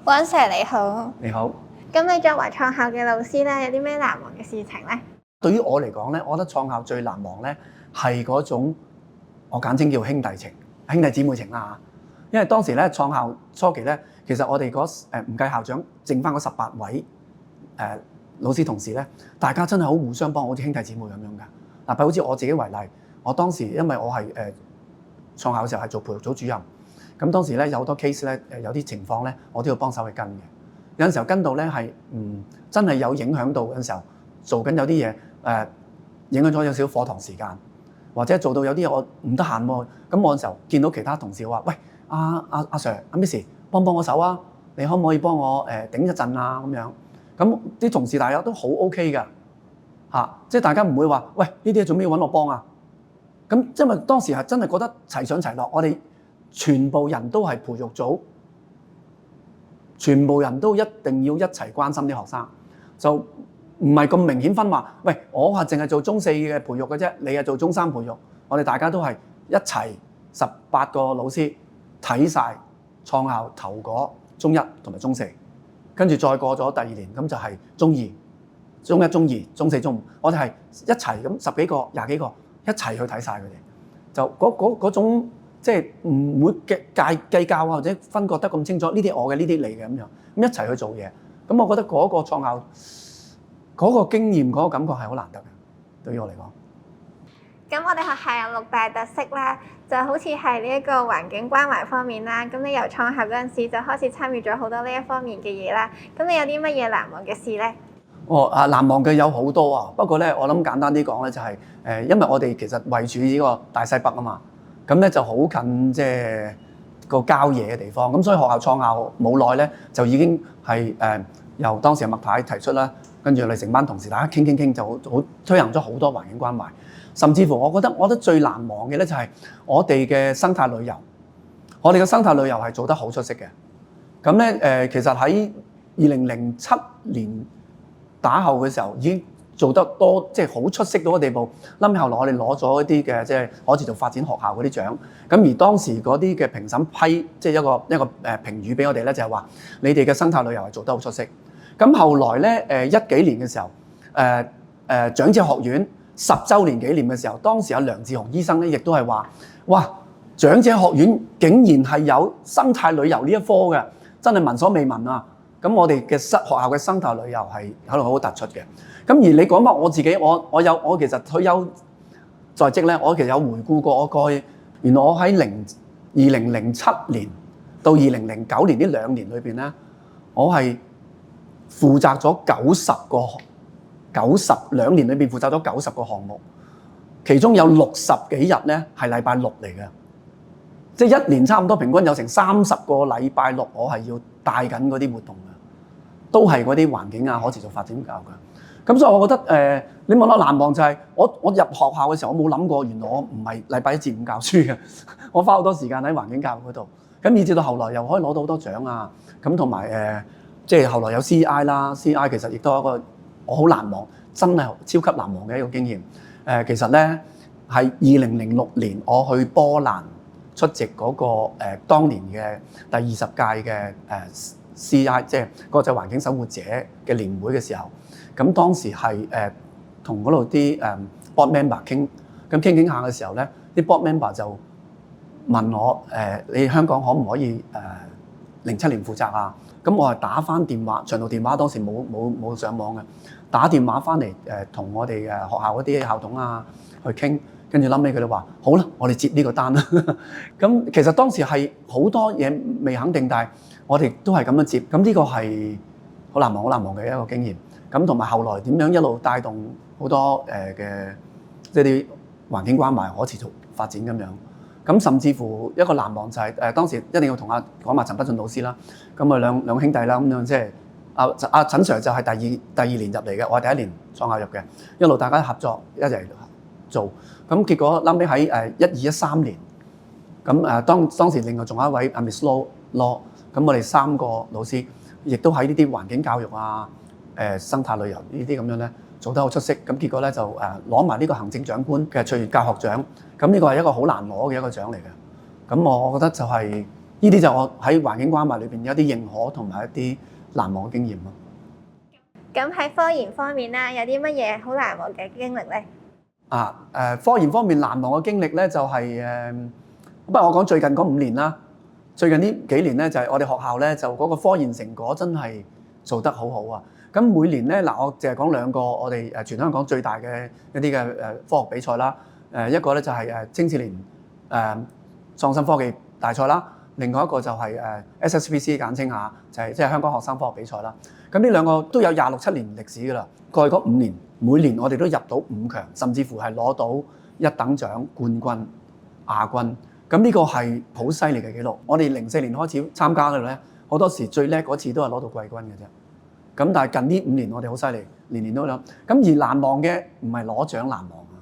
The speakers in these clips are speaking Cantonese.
溫 Sir 你好。你好。咁你作為創校嘅老師咧，有啲咩難忘嘅事情咧？對於我嚟講咧，我覺得創校最難忘咧係嗰種我簡稱叫兄弟情、兄弟姊妹情啦嚇。因為當時咧創校初期咧，其實我哋唔計校長，剩翻嗰18位老師同事咧，大家真係好互相幫，好似兄弟姊妹咁樣㗎。嗱，好似我自己為例，我當時因為我係創校嘅時候係做培育組主任，咁當時咧有好多 case 咧，有啲情況咧，我都要幫手去跟嘅。有陣時候跟到咧係真係有影響到嘅時候，做緊有啲嘢影響咗有少少課堂時間，或者做到有啲嘢我唔得閒喎，咁我嗰時候見到其他同事話：喂，阿 Sir、阿 Miss，幫我手啊！你可唔可以幫我頂一陣啊？咁樣，咁啲同事大家都好 OK 㗎嚇，即係大家唔會話：喂，呢啲嘢做咩要揾我幫啊？咁因為當時係真係覺得齊上齊落，我哋全部人都係培育組，全部人都一定要一齊關心啲學生，就唔係咁明顯分話。喂，我係淨係做中4嘅培育嘅啫，你係做中3培育，我哋大家都係一齊18個老師睇晒創校頭嗰中1同埋中4，跟住再過咗第2年，咁就係中2、中1、中2、中4、中5，我哋係一齊咁10幾個、20幾個一齊去睇晒佢哋，就嗰種即係唔會計較啊，或者分割得咁清楚，呢啲我嘅，呢啲你嘅咁樣，咁一齊去做嘢。咁我覺得嗰個創校嗰個經驗、嗰個感覺係好難得嘅，對於我嚟講。咁我哋學校有6大特色啦，就好似係呢一個環境關懷方面啦。咁你由創校嗰陣時就開始參與咗好多呢一方面嘅嘢啦。咁你有啲乜嘢難忘嘅事咧？難忘嘅有好多啊，不過咧我諗簡單啲講咧就係因為我哋其實位處呢個大西北啊嘛，咁咧就好近即係個郊野嘅地方，咁所以學校創校冇耐咧就已經係由當時嘅麥太提出啦，跟住我哋成班同事大家傾就好推行咗好多環境關懷，甚至乎我覺得最難忘嘅咧就係我哋嘅生態旅遊，我哋嘅生態旅遊係做得好出色嘅。咁咧其實喺2007年打後嘅時候已經做得多，即係好出色到個地步。後來我哋攞咗一啲嘅即係可持續發展學校嗰啲獎。咁而當時嗰啲嘅評審批，即係一個評語俾我哋咧，就係話你哋嘅生態旅遊係做得好出色。咁後來咧10幾年嘅時候，長者學院10週年紀念嘅時候，當時有梁志雄醫生咧，亦都係話：哇，長者學院竟然係有生態旅遊呢一科嘅，真係聞所未聞啊！咁我哋嘅學校嘅生態旅遊係可能好突出嘅。咁而你講翻我自己，我其實退休在職咧，我其實有回顧過我過去，原來我喺2007年到2009年呢2年裏邊咧，我係負責咗2年裏邊負責咗90個項目，其中有60幾日咧係禮拜6嚟嘅，即係1年差唔多平均有成30個禮拜6，我係要帶緊嗰啲活動嘅，都係嗰啲環境啊、可持續發展教育嘅。咁所以我覺得你問我難忘就係我入學校嘅時候，我冇諗過原來我唔係禮拜1至5教書嘅，我花好多時間喺環境教育嗰度。咁以至到後來又可以攞到好多獎啊，咁同埋即係後來有 CEI 啦 ，CEI 其實亦都係一個我好難忘，真係超級難忘嘅一個經驗。其實咧係2006年我去波蘭出席嗰個當年嘅第20屆嘅CEI， 即係國際環境守護者嘅年會嘅時候，咁當時係同嗰度啲board member 傾，咁傾下嘅時候咧，啲 board member 就問我你香港可唔可以07年負責啊？咁我係打翻電話，長途電話，當時冇上網嘅，打電話翻嚟同我哋學校嗰啲校董啊去傾，跟住後尾佢哋話好啦，我哋接呢個單啦。咁其實當時係好多嘢未肯定，但係我哋都係咁樣接。咁呢個係好難忘嘅一個經驗。咁同埋後來點樣一路帶動好多嘅即係啲環境關懷、可持續發展咁樣。咁甚至乎一個難忘就係當時一定要同講埋陳德俊老師啦。咁啊兩兄弟啦，咁樣即係阿陳 Sir 就係第二年入嚟嘅，我係第一年創校入嘅，一路大家合作一齊做。咁結果後尾喺12、13年，咁當時另外仲有一位阿 Miss Law，咁我哋3個老師亦都喺呢啲環境教育啊、生態旅遊呢啲咁樣咧做得好出色。咁結果咧就攞埋呢個行政長官嘅卓越教學獎。咁呢個係一個好難攞嘅一個獎嚟嘅。咁我覺得就係呢啲就我喺環境關懷裏邊有一啲認可同埋一啲難忘嘅經驗咯。咁喺科研方面啦，有啲乜嘢好難忘嘅經歷咧？科研方面難忘嘅經歷咧就係不過我講最近嗰5年啦，最近呢幾年咧就係我哋學校咧就嗰個科研成果真係做得好好啊！咁每年咧我淨係講2個我哋全香港最大嘅一啲嘅科學比賽啦，一個咧就係青少年創新科技大賽啦，另外一個就係SSPC 簡稱下，就係即係香港學生科學比賽啦。咁呢2個都有26、7年歷史㗎啦。過去嗰5年，每年我哋都入到5強，甚至乎係攞到1等獎、冠軍、亞軍。咁呢個係好犀利嘅紀錄。我哋04年開始參加嘅咧，好多時最叻嗰次都係攞到季軍嘅啫。咁但係近呢5年我哋好犀利，年年都有。咁而難忘嘅唔係攞獎難忘啊，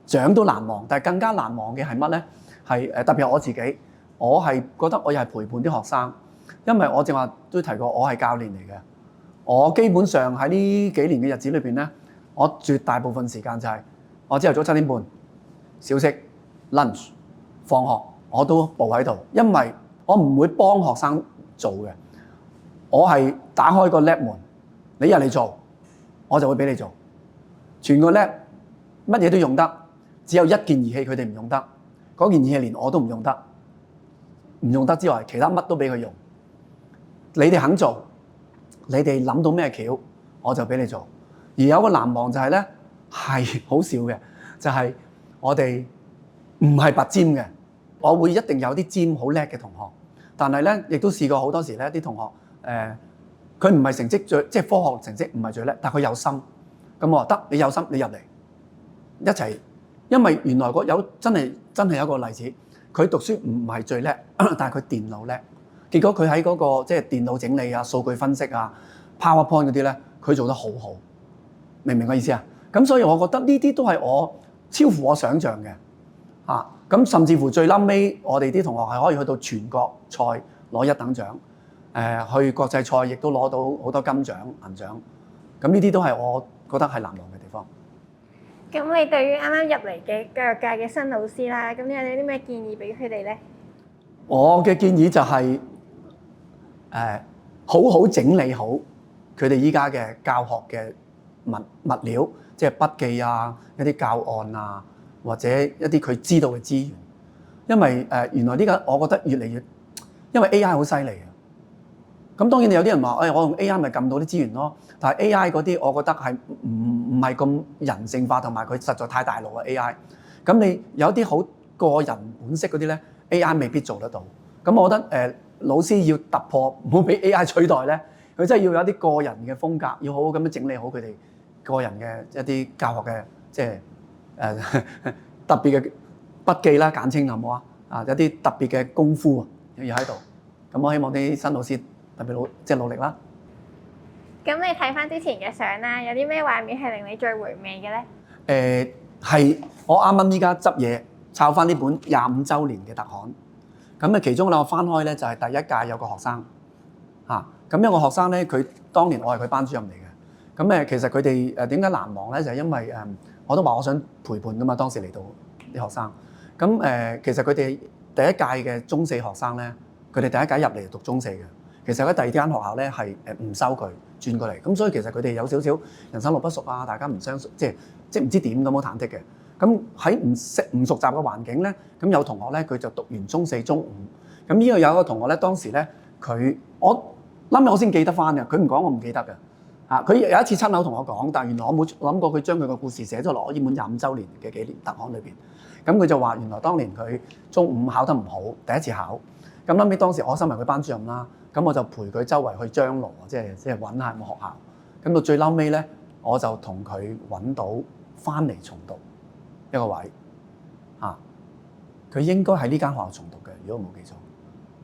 獎都難忘，但係更加難忘嘅係乜咧？係特別係我自己，我係覺得我又係陪伴啲學生，因為我正話都提過，我係教練嚟嘅。我基本上喺呢幾年嘅日子裏邊咧，我絕大部分時間就係我朝頭早7點半小息 lunch 放學我都步喺度，因為我唔會幫學生做嘅，我係打開個 lab 門，你入嚟做，我就會俾你做。全個 lab 乜嘢都用得，只有一件儀器佢哋唔用得，嗰件儀器連我都唔用得，唔用得之外，其他乜都俾佢用。你哋肯做，你哋諗到咩橋，我就俾你做。而有個難忘就係咧，係好笑嘅，就係我哋唔係拔尖嘅，我會一定有啲尖好叻嘅同學，但係咧亦都試過好多時咧，啲同學佢唔係成績最，即係科學成績唔係最叻，但係佢有心。咁我話得，你有心你入嚟一齊，因為原來有真係有一個例子，佢讀書唔係最叻，但係佢電腦叻。結果佢喺嗰個即係電腦整理啊、數據分析啊、PowerPoint 嗰啲咧，佢做得好好，明唔明我意思啊？咁所以我覺得呢啲都係我超乎我想象嘅嚇。咁甚至乎最撚尾，我哋啲同學係可以去到全國賽攞1等獎，去國際賽亦都攞到好多金獎、銀獎。咁呢啲都係我覺得係難忘嘅地方。咁你對於啱啱入嚟嘅教育界嘅新老師啦，咁有啲咩建議俾佢哋咧？我嘅建議就係好好整理好佢哋依家嘅教學嘅物料，即係筆記啊、一啲教案啊，或者一啲佢知道嘅資源。因為原來呢個我覺得越嚟越，因為 AI 好犀利啊。咁當然有啲人話，我用 AI 咪撳到啲資源咯。但係 AI 嗰啲，我覺得係唔係咁人性化，同埋佢實在太大路啊 AI。咁你有啲好個人本色嗰啲咧，AI 未必做得到。咁我覺得老師要突破，唔好俾 AI 取代咧。佢真係要有啲個人嘅風格，要好好咁樣整理好佢哋個人嘅一啲教學嘅即係特別嘅筆記啦，簡稱好唔好啊？有啲特別嘅功夫啊，要喺度。咁我希望啲新老師特別努力啦。咁你睇翻之前嘅相啦，有啲咩畫面係令你最回味嘅咧？係我啱啱依家執嘢抄翻呢本25週年嘅特刊。咁其中我翻開咧就係第一屆有個學生嚇。咁有個學生咧，佢當年我係佢班主任嚟嘅。咁其實佢哋點解難忘咧？就係因為我都話我想陪伴噶嘛，當時嚟到啲學生。咁其實佢哋第一屆嘅中4學生咧，佢哋第一屆入嚟讀中4嘅。其實喺第二間學校咧係唔收佢轉過嚟，咁所以其實佢哋有少少人生路不熟啊，大家唔相熟，即係唔知點咁好忐忑嘅。咁喺唔熟習嘅環境咧，咁有同學咧佢就讀完中4、中5，咁呢個有一個同學咧，當時咧我先記得翻嘅，佢唔講我唔記得嘅嚇。佢有一次親口同我講，但係原來我冇諗過佢將佢個故事寫咗落呢本25週年嘅紀念特刊裏邊。咁佢就話原來當年佢中5考得唔好，第一次考。咁後尾當時我身為佢班主任啦，咁我就陪佢周圍去張羅，即係揾下有冇學校。咁到最嬲尾咧，我就同佢揾到翻嚟重讀一個位嚇。佢應該喺呢間學校重讀嘅，如果我冇記錯。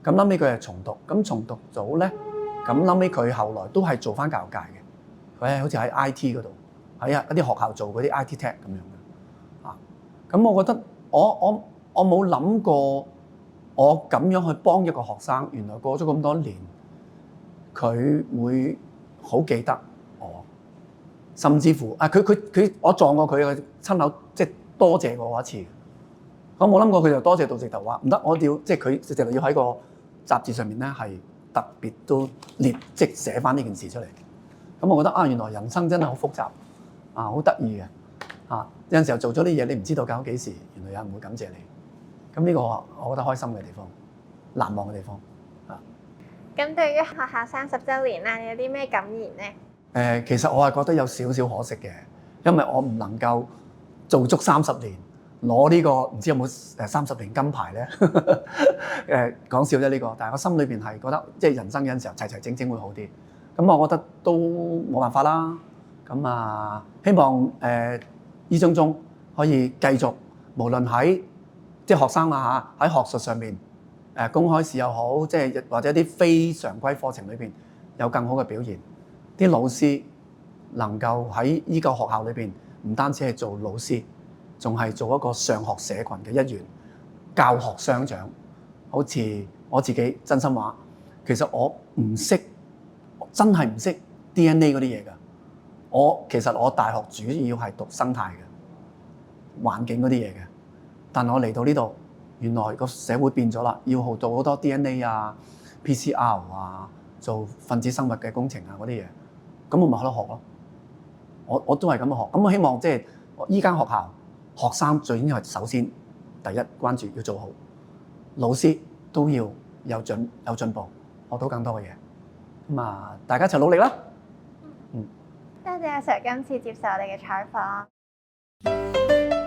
咁後尾佢係重讀，咁重讀組咧，咁後尾佢後來都係做翻教育界嘅。佢係好似喺 IT 嗰度，喺一啲學校做嗰啲 IT tech 咁樣嘅。啊，咁我覺得我冇諗過。我咁樣去幫一個學生，原來過咗咁多年，佢會好記得我，甚至乎我撞過佢嘅親口，即係多謝過我一次。咁冇諗過佢就多謝到直頭話唔得，我要即係佢直頭要喺個雜誌上面咧係特別都即寫翻呢件事出嚟。咁我覺得原來人生真係好複雜好得意嘅有陣時候做咗啲嘢，你唔知道搞幾時，原來有人會感謝你。咁呢個我覺得開心嘅地方，難忘嘅地方咁對於學校30週年啦，你有啲咩感言呢？其實我係覺得有少少可惜嘅，因為我唔能夠做足30年，攞呢個唔知有冇30年金牌咧。講笑啫呢個，但係我心裏邊係覺得，即係人生有陣時候齊齊整整會好啲。咁我覺得都冇辦法啦。咁希望醫中中可以繼續，無論喺即係學生喺學術上面公開試又好，即係或者啲非常規課程裏邊有更好嘅表現。啲老師能夠喺呢個學校裏邊唔單止係做老師，仲係做一個上學社群嘅一員，教學相長。好似我自己真心話，其實我唔識，真係唔識 DNA 嗰啲嘢㗎。其實我大學主要係讀生態嘅環境嗰啲嘢嘅，但我嚟到呢度，原來個社會變咗啦，要做好多 DNA PCR 做分子生物嘅工程嗰啲嘢。咁我咪喺度學咯，我都係咁樣學。咁我希望即係依間學校學生最應該係首先第一關注要做好，老師都要有進步，學到更多嘅嘢。咁大家一齊努力啦！多謝阿 Sir 今次接受我哋嘅採訪。